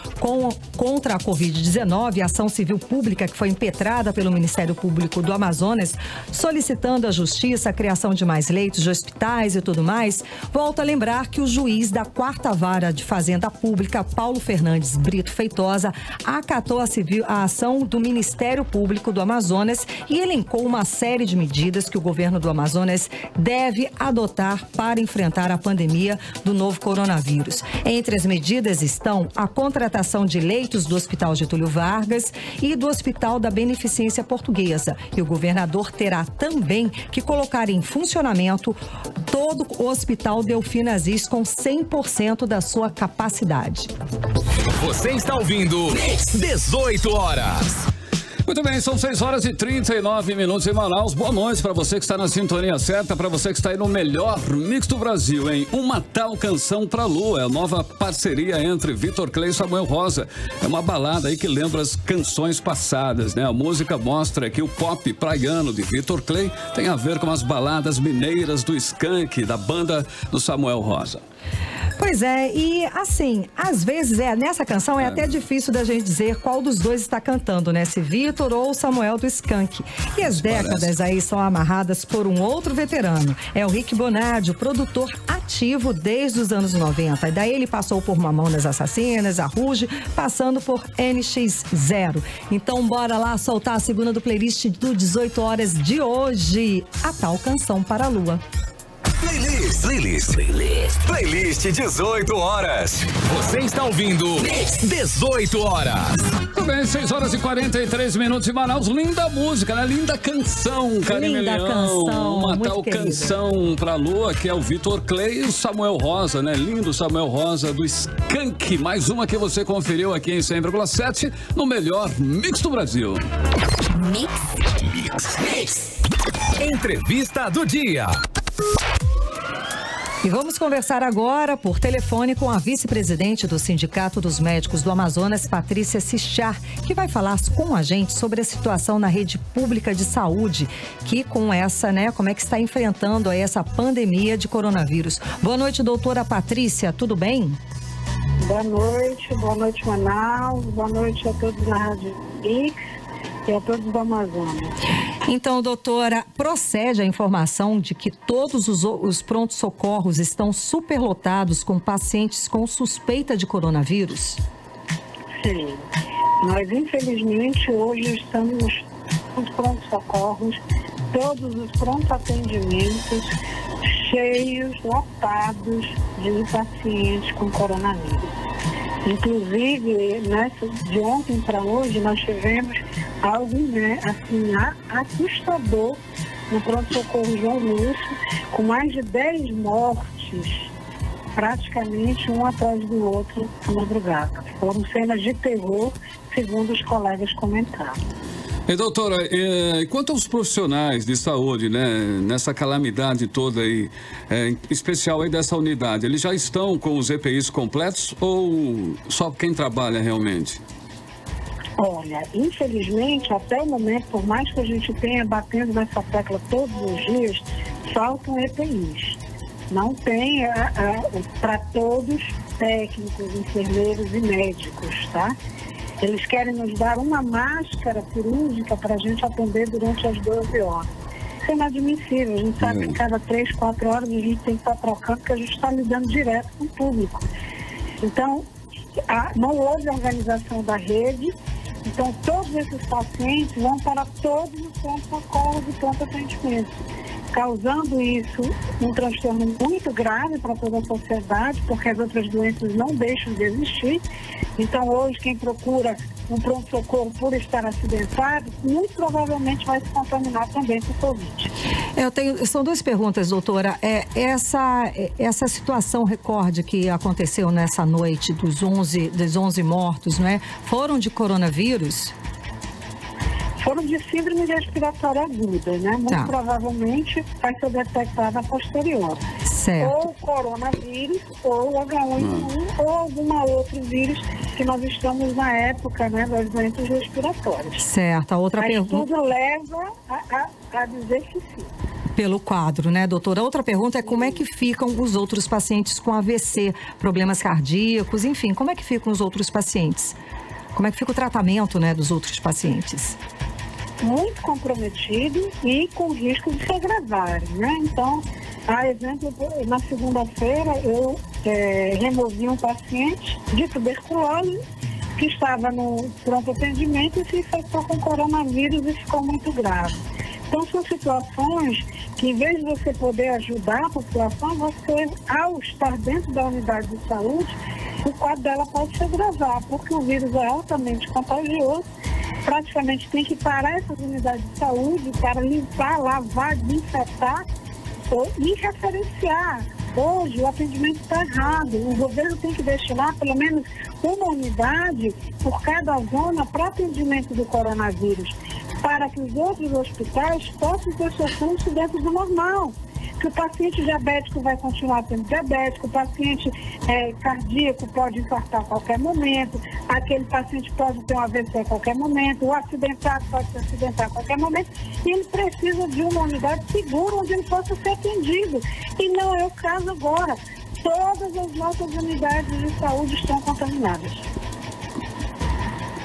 contra a Covid-19, a ação civil pública que foi impetrada pelo Ministério Público do Amazonas, solicitando à Justiça a criação de mais leitos de hospitais e tudo mais, volto a lembrar que o juiz da 4ª Vara de Fazenda Pública, Paulo Fernandes Brito Feitosa, acatou a ação do Ministério Público do Amazonas e elencou uma série de medidas que o governo do Amazonas deve adotar para enfrentar a pandemia do novo coronavírus. Entre as medidas estão a contratação de leitos do Hospital Getúlio Vargas e do Hospital da Beneficência Portuguesa. E o governador terá também que colocar em funcionamento todo o Hospital Delfim Aziz com 100% da sua capacidade. Você está ouvindo 18 horas. Muito bem, são 6h39 em Manaus. Boa noite para você que está na sintonia certa, para você que está aí no melhor mix do Brasil, hein? Uma Tal Canção pra Lua, é a nova parceria entre Vitor Clay e Samuel Rosa. É uma balada aí que lembra as canções passadas, né? A música mostra que o pop praiano de Vitor Clay tem a ver com as baladas mineiras do Skank, da banda do Samuel Rosa. Pois é, e assim, às vezes nessa canção é até difícil da gente dizer qual dos dois está cantando, né? Se Vitor ou Samuel do Skank. E as décadas aí são amarradas por um outro veterano. É o Rick Bonadio, produtor ativo desde os anos 90. E daí ele passou por Mamonas Assassinas, a Ruge, passando por NX0. Então bora lá soltar a segunda do playlist do 18 horas de hoje. A Tal Canção para a Lua. Playlist 18 horas. Você está ouvindo 18 horas. Tudo bem, 6h43 em Manaus. Linda música, né? Linda canção, Karine Leão. Canção, uma muito tal querida. Canção pra Lua, que é o Vitor Clay e o Samuel Rosa, né? Lindo Samuel Rosa do Skank. Mais uma que você conferiu aqui em 100,7 no melhor mix do Brasil. Mix. Entrevista do dia. E vamos conversar agora por telefone com a vice-presidente do Sindicato dos Médicos do Amazonas, Patrícia Sichar, que vai falar com a gente sobre a situação na rede pública de saúde, que com essa, né, como é que está enfrentando aí essa pandemia de coronavírus. Boa noite, doutora Patrícia, tudo bem? Boa noite Manaus, boa noite a todos na Rádio Mix e a todos do Amazonas. Então, doutora, procede a informação de que todos os prontos-socorros estão superlotados com pacientes com suspeita de coronavírus? Sim. Nós, infelizmente, hoje estamos com os prontos-socorros, todos os pronto-atendimentos cheios, lotados de pacientes com coronavírus. Inclusive, de ontem para hoje, nós tivemos algo, assim, assustador no pronto-socorro João Lúcio, com mais de 10 mortes, praticamente um atrás do outro na madrugada. Foram cenas de terror, segundo os colegas comentaram. E doutora, quanto aos profissionais de saúde, né, nessa calamidade toda aí, em especial aí dessa unidade, eles já estão com os EPIs completos ou só quem trabalha realmente? Olha, infelizmente, até o momento, por mais que a gente tenha batendo nessa tecla todos os dias, faltam EPIs. Não tem para todos, técnicos, enfermeiros e médicos, tá? Eles querem nos dar uma máscara cirúrgica para a gente atender durante as 12 horas. Isso é inadmissível. A gente sabe que cada 3, 4 horas a gente tem que estar trocando, porque a gente está lidando direto com o público. Então, não houve organização da rede. Então, todos esses pacientes vão para todos os pronto-socorros e pronto-atendimento, causando isso um transtorno muito grave para toda a sociedade, porque as outras doenças não deixam de existir. Então, hoje, quem procura um pronto-socorro por estar acidentado, muito provavelmente vai se contaminar também com Covid. São duas perguntas, doutora. Essa situação recorde que aconteceu nessa noite dos 11 mortos, não é? Foram de coronavírus? Foram de síndrome respiratória aguda, né? Muito provavelmente vai ser detectada a posterior. Certo. Ou coronavírus, ou H1N1, ou alguma outro vírus, que nós estamos na época, né, das doenças respiratórias. Certo. A outra pergunta. Tudo leva a dizer que sim. Pelo quadro, né, doutora? Outra pergunta é como é que ficam os outros pacientes com AVC, problemas cardíacos, enfim, como é que ficam os outros pacientes? Como é que fica o tratamento, né, dos outros pacientes? Muito comprometido e com risco de se agravarem, né? Então, a exemplo, na segunda-feira eu removi um paciente de tuberculose que estava no pronto atendimento e se infectou com coronavírus e ficou muito grave. Então, são situações que, em vez de você poder ajudar a população, você, ao estar dentro da unidade de saúde, o quadro dela pode se agravar, porque o vírus é altamente contagioso. Praticamente tem que parar essas unidades de saúde para limpar, lavar, desinfetar e referenciar. Hoje o atendimento está errado. O governo tem que destinar pelo menos uma unidade por cada zona para atendimento do coronavírus, para que os outros hospitais possam ter seu fluxo dentro do normal. Que o paciente diabético vai continuar sendo diabético, o paciente cardíaco pode infartar a qualquer momento, aquele paciente pode ter um AVC a qualquer momento, o acidentado pode se acidentar a qualquer momento, e ele precisa de uma unidade segura onde ele possa ser atendido. E não é o caso agora. Todas as nossas unidades de saúde estão contaminadas.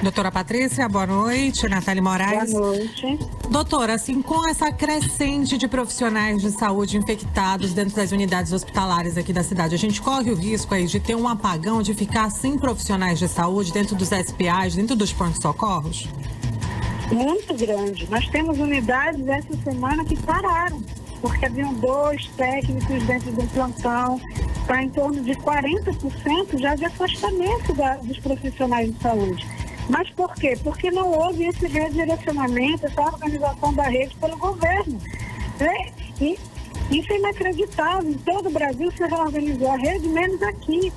Doutora Patrícia, boa noite. Natália Moraes. Boa noite. Doutora, assim, com essa crescente de profissionais de saúde infectados dentro das unidades hospitalares aqui da cidade, a gente corre o risco aí de ter um apagão, de ficar sem profissionais de saúde dentro dos SPAs, dentro dos pronto-socorros? Muito grande. Nós temos unidades essa semana que pararam, porque haviam 2 técnicos dentro do plantão. Está em torno de 40% já de afastamento dos profissionais de saúde. Mas por quê? Porque não houve esse redirecionamento, essa organização da rede pelo governo. E isso é inacreditável. Em todo o Brasil se reorganizou a rede, menos aqui.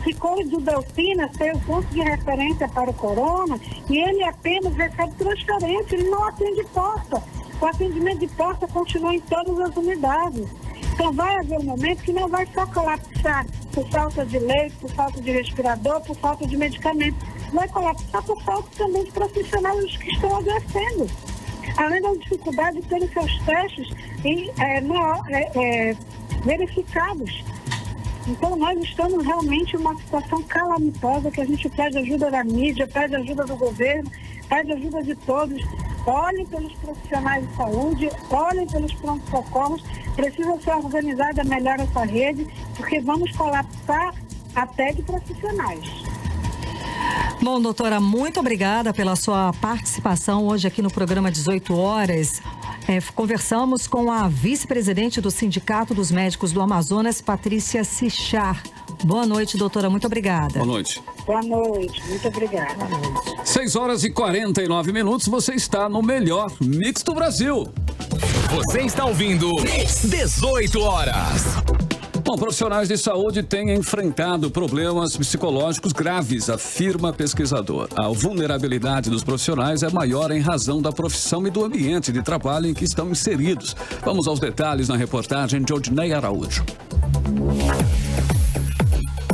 Ficou do Delfina ser o ponto de referência para o corona e ele apenas recebe transferência, ele não atende porta. O atendimento de porta continua em todas as unidades. Então vai haver um momento que não vai só colapsar por falta de leite, por falta de respirador, por falta de medicamento. Vai colapsar por falta também de profissionais que estão adoecendo. Além da dificuldade de terem seus testes verificados. Então nós estamos realmente em uma situação calamitosa que a gente pede ajuda da mídia, pede ajuda do governo, pede ajuda de todos. Olhem pelos profissionais de saúde, olhem pelos pronto-socorros. Precisa ser organizada melhor essa rede, porque vamos colapsar até de profissionais. Bom, doutora, muito obrigada pela sua participação hoje aqui no programa 18 horas. Conversamos com a vice-presidente do Sindicato dos Médicos do Amazonas, Patrícia Sichar. Boa noite, doutora. Muito obrigada. Boa noite. Boa noite. Muito obrigada. 6 horas e 49 minutos. Você está no melhor Mix do Brasil. Você está ouvindo 18 horas. Bom, profissionais de saúde têm enfrentado problemas psicológicos graves, afirma pesquisador. A vulnerabilidade dos profissionais é maior em razão da profissão e do ambiente de trabalho em que estão inseridos. Vamos aos detalhes na reportagem de Odinei Araújo.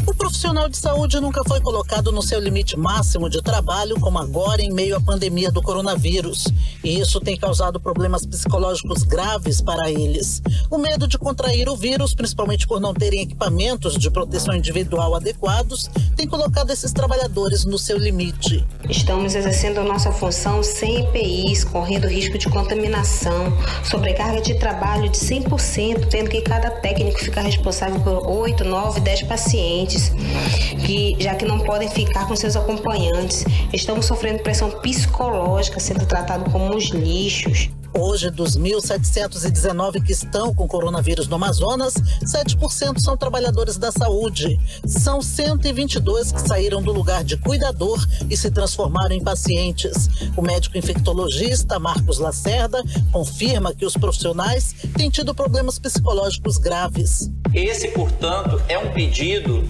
O profissional de saúde nunca foi colocado no seu limite máximo de trabalho, como agora em meio à pandemia do coronavírus. E isso tem causado problemas psicológicos graves para eles. O medo de contrair o vírus, principalmente por não terem equipamentos de proteção individual adequados, tem colocado esses trabalhadores no seu limite. Estamos exercendo a nossa função sem EPIs, correndo risco de contaminação, sobrecarga de trabalho de 100%, tendo que cada técnico ficar responsável por 8, 9, 10 pacientes, já que não podem ficar com seus acompanhantes. Estamos sofrendo pressão psicológica, sendo tratados como os lixos. Hoje, dos 1.719 que estão com coronavírus no Amazonas, 7% são trabalhadores da saúde. São 122 que saíram do lugar de cuidador e se transformaram em pacientes. O médico infectologista Marcos Lacerda confirma que os profissionais têm tido problemas psicológicos graves. Esse, portanto, é um pedido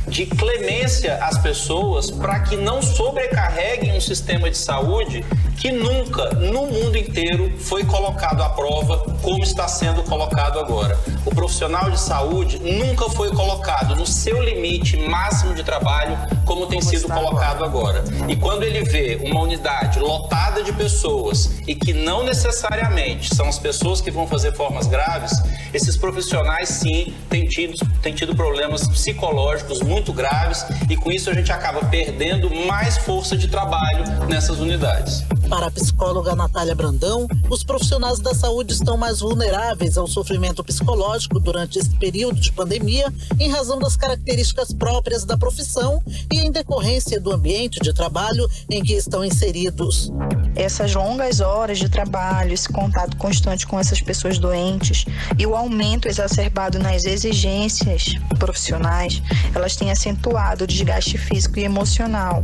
de clemência às pessoas para que não sobrecarreguem um sistema de saúde que nunca, no mundo inteiro, foi colocado à prova como está sendo colocado agora. O profissional de saúde nunca foi colocado no seu limite máximo de trabalho como tem sido colocado agora. E quando ele vê uma unidade lotada de pessoas e que não necessariamente são as pessoas que vão fazer formas graves, esses profissionais sim têm tido problemas psicológicos muito graves e com isso a gente acaba perdendo mais força de trabalho nessas unidades. Para a psicóloga Natália Brandão, os profissionais da saúde estão mais vulneráveis ao sofrimento psicológico durante esse período de pandemia em razão das características próprias da profissão e em decorrência do ambiente de trabalho em que estão inseridos. Essas longas horas de trabalho, esse contato constante com essas pessoas doentes e o aumento exacerbado nas exigências profissionais, elas têm acentuado o desgaste físico e emocional.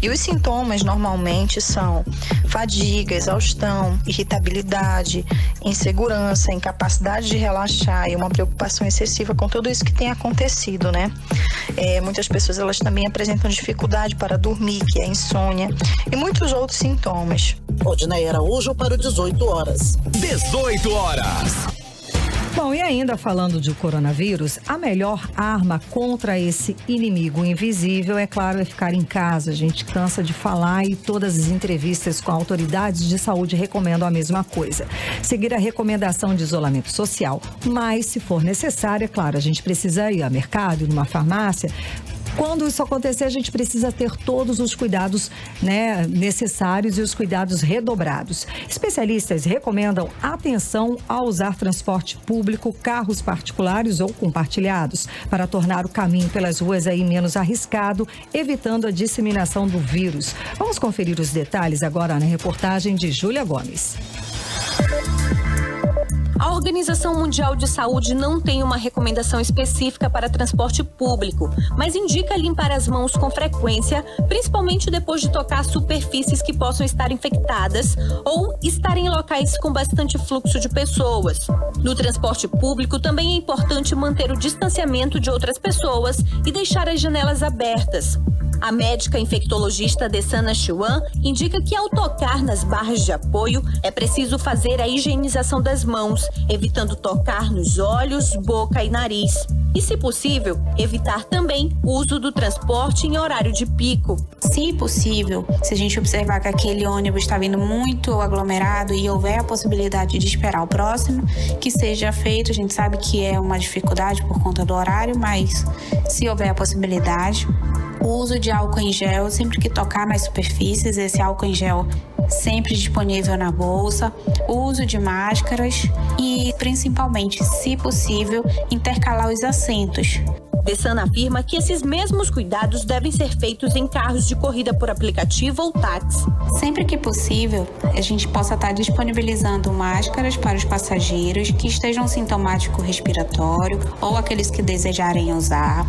E os sintomas normalmente são fadiga, exaustão, irritabilidade, insegurança, incapacidade de relaxar e uma preocupação excessiva com tudo isso que tem acontecido, né? Muitas pessoas elas também apresentam dificuldade para dormir, que é insônia, e muitos outros sintomas. Odinei Araújo para o 18 horas. 18 horas. Bom, e ainda falando de coronavírus, a melhor arma contra esse inimigo invisível, é claro, é ficar em casa. A gente cansa de falar e todas as entrevistas com autoridades de saúde recomendam a mesma coisa. Seguir a recomendação de isolamento social, mas se for necessário, é claro, a gente precisa ir ao mercado, numa farmácia. Quando isso acontecer, a gente precisa ter todos os cuidados, né, necessários e os cuidados redobrados. Especialistas recomendam atenção ao usar transporte público, carros particulares ou compartilhados, para tornar o caminho pelas ruas aí menos arriscado, evitando a disseminação do vírus. Vamos conferir os detalhes agora na reportagem de Júlia Gomes. A Organização Mundial de Saúde não tem uma recomendação específica para transporte público, mas indica limpar as mãos com frequência, principalmente depois de tocar superfícies que possam estar infectadas ou estar em locais com bastante fluxo de pessoas. No transporte público, também é importante manter o distanciamento de outras pessoas e deixar as janelas abertas. A médica infectologista Dessana Chuan indica que ao tocar nas barras de apoio é preciso fazer a higienização das mãos, evitando tocar nos olhos, boca e nariz. E, se possível, evitar também o uso do transporte em horário de pico. Se possível, se a gente observar que aquele ônibus está vindo muito aglomerado e houver a possibilidade de esperar o próximo, que seja feito. A gente sabe que é uma dificuldade por conta do horário, mas se houver a possibilidade, o uso de álcool em gel, sempre que tocar nas superfícies, esse álcool em gel sempre disponível na bolsa, o uso de máscaras e, principalmente, se possível, intercalar os assentos. Dessana afirma que esses mesmos cuidados devem ser feitos em carros de corrida por aplicativo ou táxi. Sempre que possível, a gente possa estar disponibilizando máscaras para os passageiros que estejam sintomático respiratório ou aqueles que desejarem usar.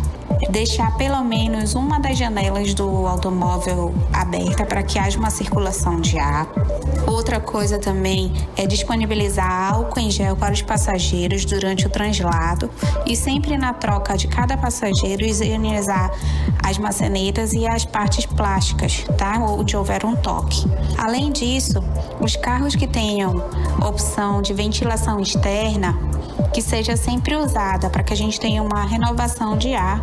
Deixar pelo menos uma das janelas do automóvel aberta para que haja uma circulação de ar. Outra coisa também é disponibilizar álcool em gel para os passageiros durante o translado e sempre na troca de cada passageiro higienizar as maçanetas e as partes plásticas, tá? Onde houver um toque. Além disso, os carros que tenham opção de ventilação externa, que seja sempre usada para que a gente tenha uma renovação de ar,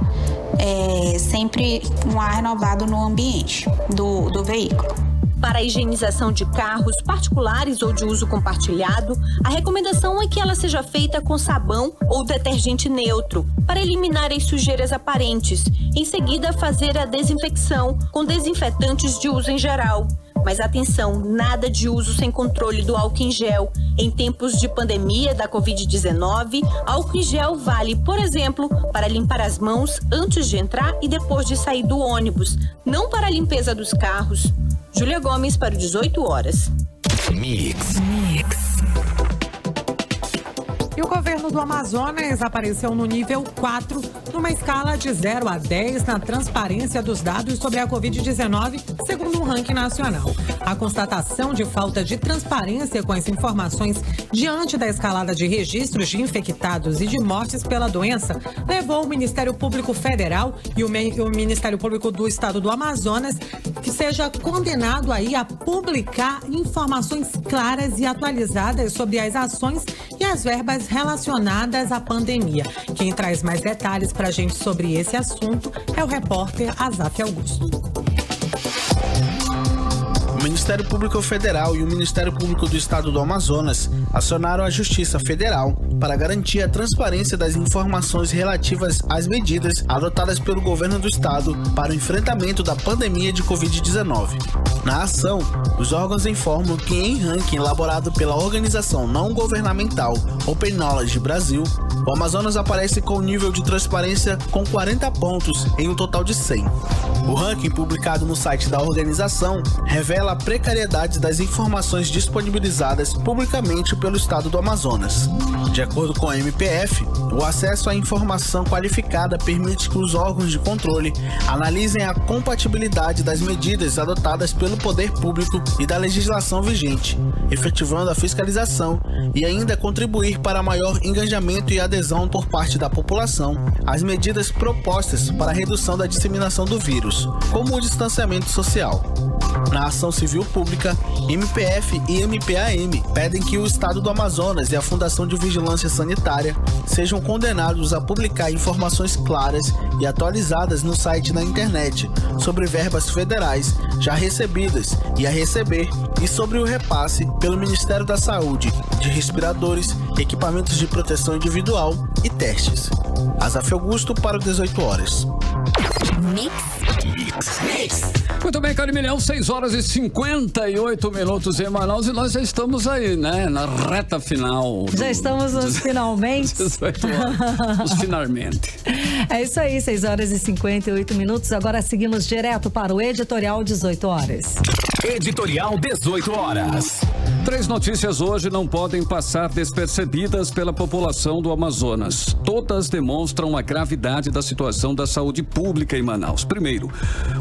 sempre um ar renovado no ambiente do veículo. Para a higienização de carros particulares ou de uso compartilhado, a recomendação é que ela seja feita com sabão ou detergente neutro, para eliminar as sujeiras aparentes. Em seguida, fazer a desinfecção com desinfetantes de uso em geral. Mas atenção, nada de uso sem controle do álcool em gel. Em tempos de pandemia da Covid-19, álcool em gel vale, por exemplo, para limpar as mãos antes de entrar e depois de sair do ônibus, não para a limpeza dos carros. Júlia Gomes para o 18 horas. Mix. E o governo do Amazonas apareceu no nível 4, numa escala de 0 a 10 na transparência dos dados sobre a Covid-19, segundo um ranking nacional. A constatação de falta de transparência com as informações diante da escalada de registros de infectados e de mortes pela doença levou o Ministério Público Federal e o Ministério Público do Estado do Amazonas que seja condenado aí a publicar informações claras e atualizadas sobre as ações e as verbas questões relacionadas à pandemia. Quem traz mais detalhes para a gente sobre esse assunto é o repórter Azaf Augusto. O Ministério Público Federal e o Ministério Público do Estado do Amazonas acionaram a Justiça Federal para garantir a transparência das informações relativas às medidas adotadas pelo governo do estado para o enfrentamento da pandemia de Covid-19. Na ação, os órgãos informam que, em ranking elaborado pela organização não governamental Open Knowledge Brasil, o Amazonas aparece com nível de transparência com 40 pontos em um total de 100. O ranking, publicado no site da organização, revela a precariedade das informações disponibilizadas publicamente pelo estado do Amazonas. De acordo com a MPF, o acesso à informação qualificada permite que os órgãos de controle analisem a compatibilidade das medidas adotadas pelo poder público e da legislação vigente, efetivando a fiscalização e ainda contribuir para maior engajamento e adesão por parte da população às medidas propostas para a redução da disseminação do vírus, como o distanciamento social. Na ação civil pública, MPF e MPAM pedem que o Estado do Amazonas e a Fundação de Vigilância Sanitária sejam condenados a publicar informações claras e atualizadas no site na internet sobre verbas federais já recebidas e a receber e sobre o repasse pelo Ministério da Saúde de respiradores, equipamentos de proteção individual e testes. Azaf Augusto para o 18 horas. Muito bem, Carimilhão, 6 horas e 58 minutos em Manaus e nós já estamos aí, né, na reta final. Já estamos nos finalmente. 18 horas, nos finalmente. É isso aí, 6 horas e 58 minutos. Agora seguimos direto para o Editorial 18 horas. Editorial 18 horas. 3 notícias hoje não podem passar despercebidas pela população do Amazonas. Todas demonstram a gravidade da situação da saúde pública em Manaus. Primeiro,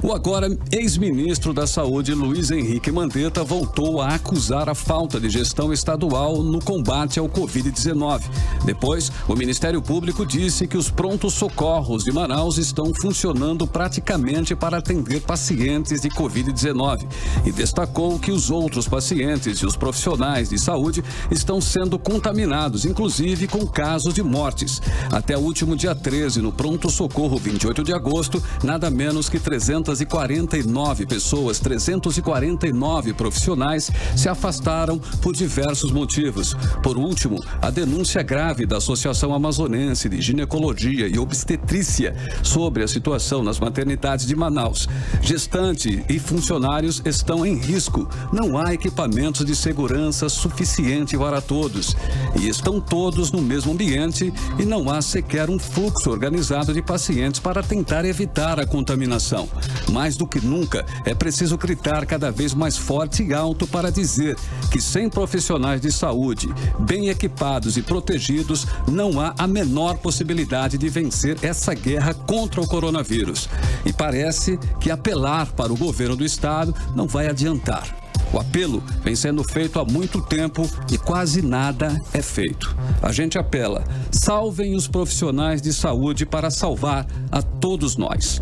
o agora ex-ministro da Saúde, Luiz Henrique Mandetta, voltou a acusar a falta de gestão estadual no combate ao Covid-19. Depois, o Ministério Público disse que os prontos-socorros de Manaus estão funcionando praticamente para atender pacientes de Covid-19 e destacou que os outros pacientes e os profissionais de saúde estão sendo contaminados, inclusive com casos de mortes. Até o último dia 13, no pronto-socorro 28 de agosto, nada menos que 349 pessoas, 349 profissionais se afastaram por diversos motivos. Por último, a denúncia grave da Associação Amazonense de Ginecologia e Obstetrícia sobre a situação nas maternidades de Manaus. Gestante e funcionários estão em risco. Não há equipamentos de segurança suficiente para todos. E estão todos no mesmo ambiente e não há sequer um fluxo organizado de pacientes para tentar evitar a contaminação. Mais do que nunca, é preciso gritar cada vez mais forte e alto para dizer que sem profissionais de saúde bem equipados e protegidos, não há a menor possibilidade de vencer essa guerra contra o coronavírus. E parece que apelar para o governo do estado não vai adiantar. O apelo vem sendo feito há muito tempo e quase nada é feito. A gente apela, salvem os profissionais de saúde para salvar a todos nós.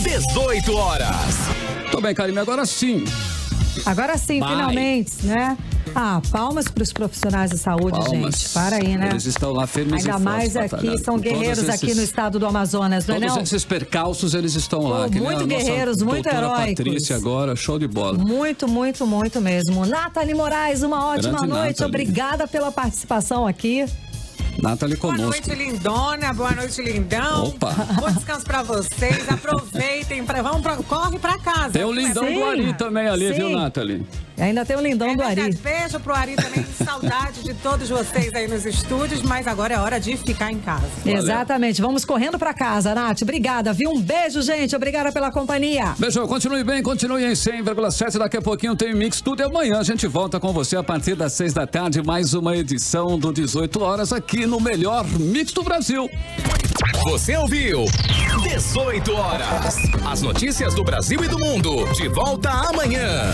18 horas. Tô bem, Karime, agora sim. Agora sim, finalmente, né? Ah, palmas para os profissionais de saúde, palmas. Gente. Para aí, né? Eles estão lá firmes ainda e mais aqui, são guerreiros aqui no estado do Amazonas, não é não? Todos esses percalços, eles estão lá. Muito guerreiros, muito heróicos. Patrícia agora, show de bola. Muito, muito, muito mesmo. Nathalie Moraes, uma ótima Grande noite. Nathalie. Obrigada pela participação aqui. Nathalie conosco. Boa noite, lindona. Boa noite, lindão. Opa. Bom descanso pra vocês. Aproveitem. Corre pra casa. Tem o lindão do Ari também ali, viu, Nathalie? Ainda tem o lindão do Ari. Beijo pro Ari também. Saudade de todos vocês aí nos estúdios. Mas agora é hora de ficar em casa. Valeu. Exatamente. Vamos correndo pra casa, Nath. Obrigada, viu? Um beijo, gente. Obrigada pela companhia. Beijo. Continue bem. Continue em 100,7. Daqui a pouquinho tem Mix Tudo. E amanhã a gente volta com você a partir das 6 da tarde. Mais uma edição do 18 horas aqui no melhor Mix do Brasil. Você ouviu 18 horas. As notícias do Brasil e do mundo. De volta amanhã.